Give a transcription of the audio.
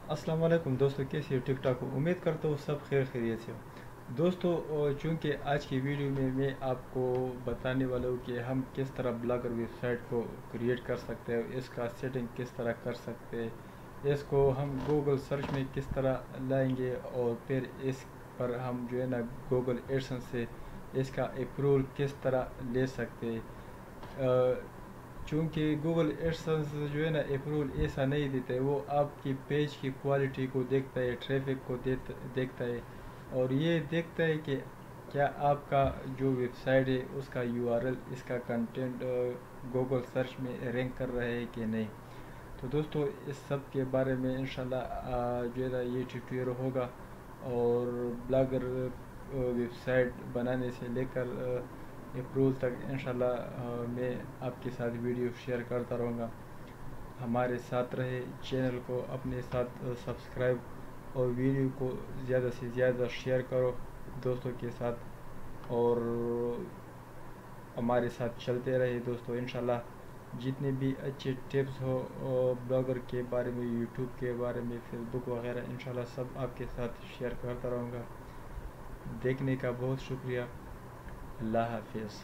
السلام علیکم دوستو، کیسی ہو؟ ٹک ٹاک ہو؟ امید کرتا ہوں سب خیر خیریت سے ہو دوستو۔ چونکہ آج کی ویڈیو میں آپ کو بتانے والا ہوں کہ ہم کس طرح بلاگر ویب سائٹ کو کریٹ کر سکتے ہیں، اس کا سیٹنگ کس طرح کر سکتے ہیں، اس کو ہم گوگل سرچ میں کس طرح لائیں گے، اور پھر اس پر ہم جو ہے نا گوگل ایڈسنس سے اس کا اپروول کس طرح لے سکتے ہیں۔ چونکہ گوگل ایڈسنس جو ہے نا اپروول ایسا نہیں دیتا ہے، وہ آپ کی پیج کی کوالٹی کو دیکھتا ہے، ٹریفک کو دیکھتا ہے، اور یہ دیکھتا ہے کہ کیا آپ کا جو ویب سائٹ ہے اس کا یو آر ایل، اس کا کنٹینٹ گوگل سرچ میں رینک کر رہا ہے کہ نہیں۔ تو دوستو، اس سب کے بارے میں انشاءاللہ جو ہے نا یہ ٹیوٹوریل ہوگا، اور بلاگر ویب سائٹ بنانے سے لے کر اپروول تک انشاءاللہ میں آپ کے ساتھ ویڈیو شیئر کرتا رہوں گا۔ ہمارے ساتھ رہے، چینل کو اپنے ساتھ سبسکرائب اور ویڈیو کو زیادہ سے زیادہ شیئر کرو دوستوں کے ساتھ، اور ہمارے ساتھ چلتے رہے دوستوں۔ انشاءاللہ جتنے بھی اچھے ٹپس ہو بلاگر کے بارے میں، یوٹیوب کے بارے میں، فیس بک وغیرہ، انشاءاللہ سب آپ کے ساتھ شیئر کرتا رہوں گا۔ دیکھنے کا بہت شکریہ۔ اللہ حافظ۔